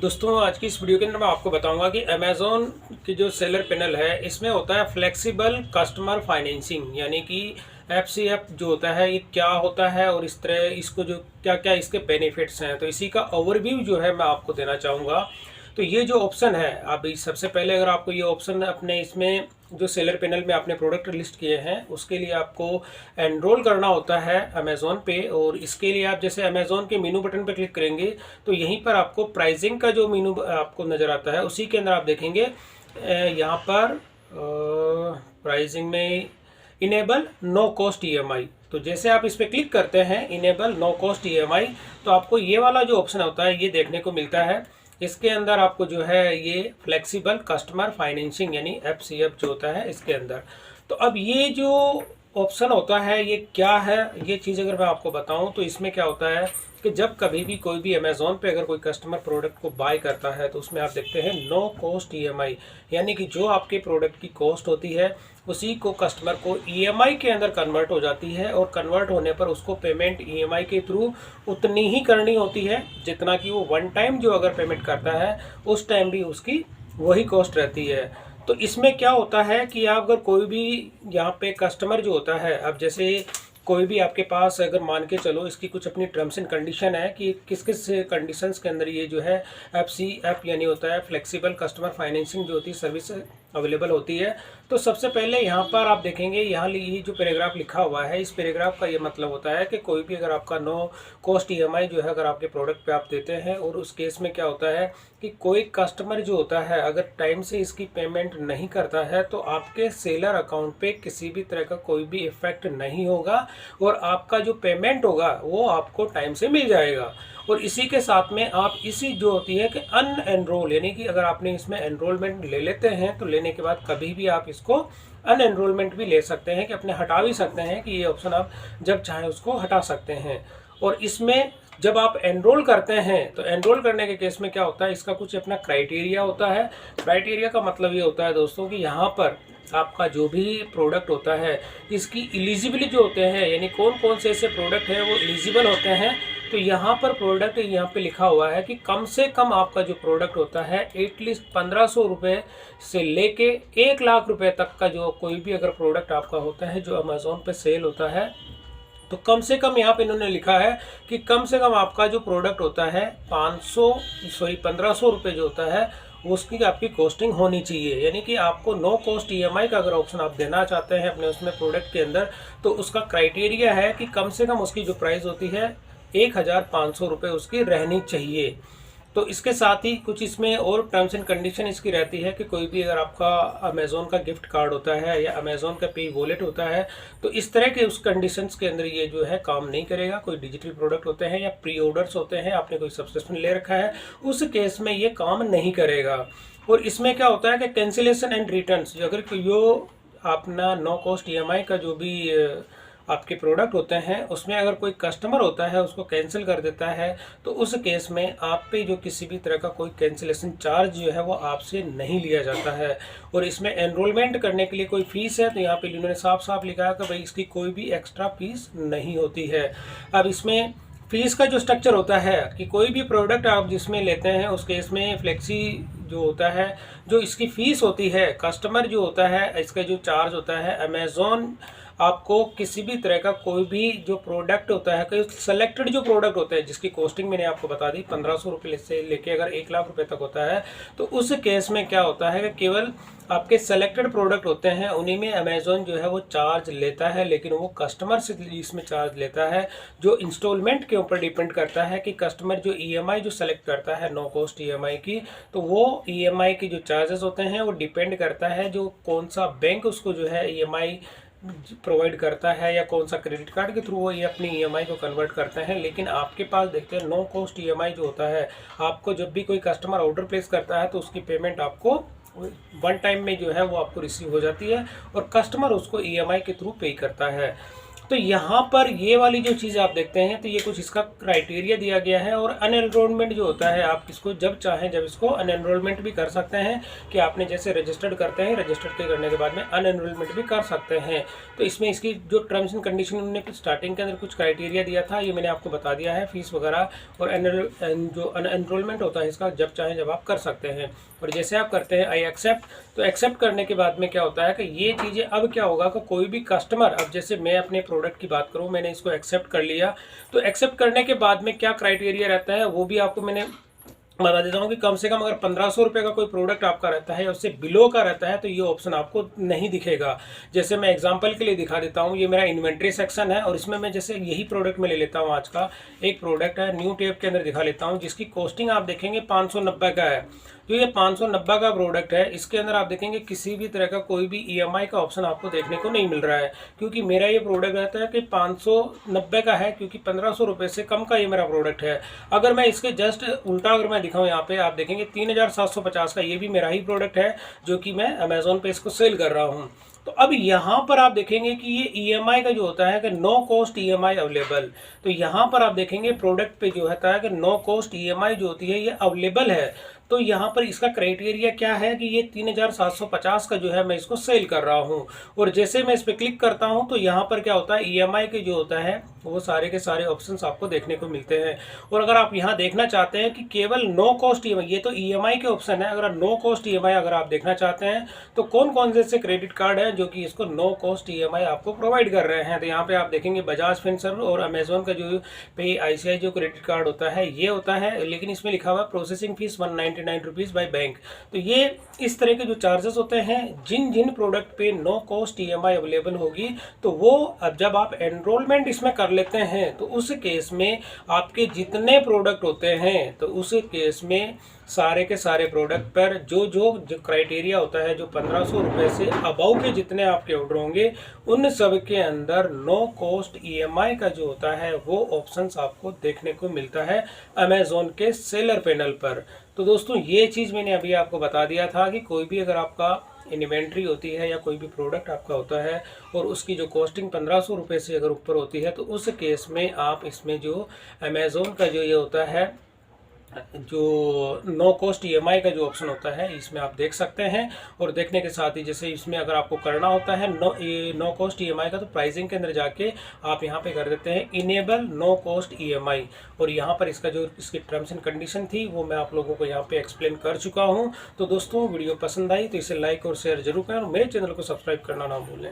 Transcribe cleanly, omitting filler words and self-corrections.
दोस्तों आज की इस वीडियो के अंदर मैं आपको बताऊंगा कि अमेज़ॉन की जो सेलर पैनल है इसमें होता है फ्लेक्सिबल कस्टमर फाइनेंसिंग, यानी कि एफसीएफ जो होता है ये क्या होता है और इस तरह इसको जो क्या क्या इसके बेनिफिट्स हैं, तो इसी का ओवरव्यू जो है मैं आपको देना चाहूँगा। तो ये जो ऑप्शन है, अभी सबसे पहले अगर आपको ये ऑप्शन अपने इसमें जो सेलर पैनल में आपने प्रोडक्ट लिस्ट किए हैं उसके लिए आपको एनरोल करना होता है अमेज़ॉन पे। और इसके लिए आप जैसे अमेज़ॉन के मेनू बटन पर क्लिक करेंगे तो यहीं पर आपको प्राइसिंग का जो मेनू आपको नज़र आता है उसी के अंदर आप देखेंगे यहाँ पर प्राइसिंग में इनेबल नो कॉस्ट ईएमआई। तो जैसे आप इस पर क्लिक करते हैं इनेबल नो कॉस्ट ईएमआई, तो आपको ये वाला जो ऑप्शन होता है ये देखने को मिलता है। इसके अंदर आपको जो है ये फ्लेक्सिबल कस्टमर फाइनेंसिंग यानी एफसीएफ जो होता है इसके अंदर। तो अब ये जो ऑप्शन होता है ये क्या है, ये चीज़ अगर मैं आपको बताऊं तो इसमें क्या होता है कि जब कभी भी कोई भी अमेज़ॉन पे अगर कोई कस्टमर प्रोडक्ट को बाय करता है तो उसमें आप देखते हैं नो कॉस्ट ईएमआई, यानी कि जो आपके प्रोडक्ट की कॉस्ट होती है उसी को कस्टमर को ईएमआई के अंदर कन्वर्ट हो जाती है और कन्वर्ट होने पर उसको पेमेंट ईएमआई के थ्रू उतनी ही करनी होती है जितना कि वो वन टाइम जो अगर पेमेंट करता है उस टाइम भी उसकी वही कॉस्ट रहती है। तो इसमें क्या होता है कि आप अगर कोई भी यहाँ पे कस्टमर जो होता है, अब जैसे कोई भी आपके पास अगर मान के चलो इसकी कुछ अपनी टर्म्स एंड कंडीशन है कि किस किस कंडीशंस के अंदर ये जो है एफसीएफ यानी होता है फ्लेक्सिबल कस्टमर फाइनेंसिंग जो होती है सर्विस अवेलेबल होती है। तो सबसे पहले यहाँ पर आप देखेंगे यहाँ ये जो पैराग्राफ लिखा हुआ है इस पैराग्राफ का ये मतलब होता है कि कोई भी अगर आपका नो कॉस्ट ईएमआई जो है अगर आपके प्रोडक्ट पे आप देते हैं और उस केस में क्या होता है कि कोई कस्टमर जो होता है अगर टाइम से इसकी पेमेंट नहीं करता है तो आपके सेलर अकाउंट पे किसी भी तरह का कोई भी इफेक्ट नहीं होगा और आपका जो पेमेंट होगा वो आपको टाइम से मिल जाएगा। और इसी के साथ में आप इसी जो होती है कि अनएनरोल, यानी कि अगर आपने इसमें एनरोलमेंट ले लेते हैं तो लेने के बाद कभी भी आप इसको अनएनरोलमेंट भी ले सकते हैं कि अपने हटा भी सकते हैं कि ये ऑप्शन आप जब चाहें उसको हटा सकते हैं। और इसमें जब आप एनरोल करते हैं तो एनरोल करने के केस में क्या होता है, इसका कुछ अपना क्राइटेरिया होता है। क्राइटेरिया का मतलब ये होता है दोस्तों कि यहाँ पर आपका जो भी प्रोडक्ट होता है इसकी एलिजिबिलिटी जो होते हैं, यानी कौन कौन से ऐसे प्रोडक्ट हैं वो एलिजिबल होते हैं। तो यहाँ पर प्रोडक्ट यहाँ पे लिखा हुआ है कि कम से कम आपका जो प्रोडक्ट होता है एटलीस्ट 1500 रुपये से लेके 1 लाख रुपए तक का जो कोई भी अगर प्रोडक्ट आपका होता है जो अमेज़ॉन पे सेल होता है, तो कम से कम यहाँ पे इन्होंने लिखा है कि कम से कम आपका जो प्रोडक्ट होता है 1500 रुपये जो होता है उसकी आपकी कॉस्टिंग होनी चाहिए। यानी कि आपको नो कॉस्ट ईएमआई का अगर ऑप्शन आप देना चाहते हैं अपने उसमें प्रोडक्ट के अंदर तो उसका क्राइटेरिया है कि कम से कम उसकी जो प्राइस होती है 1500 रुपये उसकी रहनी चाहिए। तो इसके साथ ही कुछ इसमें और टर्म्स एंड कंडीशन इसकी रहती है कि कोई भी अगर आपका अमेज़ॉन का गिफ्ट कार्ड होता है या अमेज़ॉन का पे वॉलेट होता है तो इस तरह के उस कंडीशंस के अंदर ये जो है काम नहीं करेगा। कोई डिजिटल प्रोडक्ट होते हैं या प्री ऑर्डर्स होते हैं, आपने कोई सब्सक्रिप्शन ले रखा है, उस केस में ये काम नहीं करेगा। और इसमें क्या होता है कि कैंसिलेशन एंड रिटर्न्स, जो अगर यो अपना नो कॉस्ट ईएमआई का जो भी आपके प्रोडक्ट होते हैं उसमें अगर कोई कस्टमर होता है उसको कैंसिल कर देता है तो उस केस में आप पे जो किसी भी तरह का कोई कैंसिलेशन चार्ज जो है वो आपसे नहीं लिया जाता है। और इसमें एनरोलमेंट करने के लिए कोई फ़ीस है तो यहाँ पे इन्होंने साफ साफ लिखा है कि भाई इसकी कोई भी एक्स्ट्रा फीस नहीं होती है। अब इसमें फीस का जो स्ट्रक्चर होता है कि कोई भी प्रोडक्ट आप जिसमें लेते हैं उस केस में फ्लेक्सी जो होता है जो इसकी फ़ीस होती है, कस्टमर जो होता है इसका जो चार्ज होता है, अमेज़ॉन आपको किसी भी तरह का कोई भी जो प्रोडक्ट होता है, कोई सेलेक्टेड जो प्रोडक्ट होता है जिसकी कॉस्टिंग मैंने आपको बता दी 1500 रुपये से लेके अगर 1 लाख रुपए तक होता है, तो उस केस में क्या होता है कि केवल आपके सेलेक्टेड प्रोडक्ट होते हैं उन्हीं में अमेज़ॉन जो है वो चार्ज लेता है, लेकिन वो कस्टमर से इसमें चार्ज लेता है जो इंस्टॉलमेंट के ऊपर डिपेंड करता है कि कस्टमर जो ईएमआई जो सेलेक्ट करता है नो कॉस्ट ईएमआई की, तो वो ईएमआई की जो चार्जेस होते हैं वो डिपेंड करता है जो कौन सा बैंक उसको जो है ईएमआई प्रोवाइड करता है या कौन सा क्रेडिट कार्ड के थ्रू वो ये अपनी ईएमआई को कन्वर्ट करते हैं। लेकिन आपके पास देखते हैं नो कॉस्ट ईएमआई जो होता है, आपको जब भी कोई कस्टमर ऑर्डर प्लेस करता है तो उसकी पेमेंट आपको वन टाइम में जो है वो आपको रिसीव हो जाती है और कस्टमर उसको ईएमआई के थ्रू पे करता है। तो यहाँ पर ये वाली जो चीज़ आप देखते हैं तो ये कुछ इसका क्राइटेरिया दिया गया है। और अनएनरोलमेंट जो होता है आप इसको जब चाहें जब इसको अनएनरोलमेंट भी कर सकते हैं कि आपने जैसे रजिस्टर्ड करते हैं, रजिस्टर्ड के करने के बाद में अनएनरोलमेंट भी कर सकते हैं। तो इसमें इसकी जो टर्म्स एंड कंडीशन उन्होंने स्टार्टिंग के अंदर कुछ क्राइटेरिया दिया था, ये मैंने आपको बता दिया है, फीस वगैरह और जो अनएनरोलमेंट होता है इसका जब चाहें जब आप कर सकते हैं। और जैसे आप करते हैं आई एक्सेप्ट, तो एक्सेप्ट करने के बाद में क्या होता है कि ये चीज़ें अब क्या होगा कि कोई भी कस्टमर, अब जैसे मैं अपने प्रोडक्ट की बात करूँ, मैंने इसको एक्सेप्ट कर लिया, तो एक्सेप्ट करने के बाद में क्या क्राइटेरिया रहता है वो भी आपको मैंने बता देता हूँ कि कम से कम अगर 1500 रुपये का कोई प्रोडक्ट आपका रहता है या उससे बिलो का रहता है तो ये ऑप्शन आपको नहीं दिखेगा। जैसे मैं एग्जांपल के लिए दिखा देता हूँ, ये मेरा इन्वेंट्री सेक्शन है और इसमें मैं जैसे यही प्रोडक्ट में ले लेता हूँ। आज का एक प्रोडक्ट है, न्यू टेप के अंदर दिखा लेता हूँ, जिसकी कॉस्टिंग आप देखेंगे 590 का है। जो ये 590 का प्रोडक्ट है इसके अंदर आप देखेंगे किसी भी तरह का कोई भी ईएमआई का ऑप्शन आपको देखने को नहीं मिल रहा है, क्योंकि मेरा ये प्रोडक्ट रहता है कि 590 का है, क्योंकि 1500 रुपये से कम का ये मेरा प्रोडक्ट है। अगर मैं इसके जस्ट उल्टा अगर मैं दिखाऊँ, यहाँ पे आप देखेंगे 3750 का ये भी मेरा ही प्रोडक्ट है जो कि मैं अमेजोन पे इसको सेल कर रहा हूँ। तो अब यहाँ पर आप देखेंगे कि ये ईएमआई का जो होता है कि नो कॉस्ट ईएमआई अवेलेबल, तो यहाँ पर आप देखेंगे प्रोडक्ट पे जो होता है कि नो कॉस्ट ईएमआई जो होती है ये अवेलेबल है। तो यहाँ पर इसका क्राइटेरिया क्या है कि ये 3750 का जो है मैं इसको सेल कर रहा हूँ। और जैसे मैं इस पर क्लिक करता हूँ तो यहाँ पर क्या होता है, ईएमआई के जो होता है वो सारे के सारे ऑप्शंस आपको देखने को मिलते हैं। और अगर आप यहाँ देखना चाहते हैं कि केवल नो कॉस्ट ईएमआई, ये तो ईएमआई के ऑप्शन है, अगर नो कॉस्ट ईएमआई अगर आप देखना चाहते हैं तो कौन कौन से क्रेडिट कार्ड है जो कि इसको नो कॉस्ट ईएमआई आपको प्रोवाइड कर रहे हैं। तो यहाँ पे आप देखेंगे बजाज फिनसर्व और अमेजोन का जो पे आईसीआई जो क्रेडिट कार्ड होता है ये होता है, लेकिन इसमें लिखा हुआ है processing fees 199 rupees by bank. तो ये इस तरह के जो चार्जेस होते हैं, जिन जिन प्रोडक्ट पे नो कॉस्ट ईएमआई अवेलेबल होगी तो वो अब जब आप एनरोलमेंट इसमें कर लेते हैं तो उस केस में आपके जितने प्रोडक्ट होते हैं तो उस केस में सारे के सारे प्रोडक्ट पर जो क्राइटेरिया होता है, जो 1500 रुपये से अबव के जितने आपके ऑर्डर होंगे उन सब के अंदर नो कॉस्ट ईएमआई का जो होता है वो ऑप्शंस आपको देखने को मिलता है अमेजोन के सेलर पैनल पर। तो दोस्तों ये चीज़ मैंने अभी आपको बता दिया था कि कोई भी अगर आपका इन्वेंट्री होती है या कोई भी प्रोडक्ट आपका होता है और उसकी जो कॉस्टिंग 1500 रुपये से अगर ऊपर होती है तो उस केस में आप इसमें जो अमेज़ोन का जो ये होता है जो नो कॉस्ट ईएमआई का जो ऑप्शन होता है इसमें आप देख सकते हैं। और देखने के साथ ही जैसे इसमें अगर आपको करना होता है नो कॉस्ट ईएमआई का, तो प्राइसिंग के अंदर जाके आप यहाँ पे कर देते हैं इनेबल नो कॉस्ट ईएमआई। और यहाँ पर इसका जो इसकी टर्म्स एंड कंडीशन थी वो मैं आप लोगों को यहाँ पे एक्सप्लेन कर चुका हूँ। तो दोस्तों वीडियो पसंद आई तो इसे लाइक और शेयर जरूर करें और मेरे चैनल को सब्सक्राइब करना ना भूलें।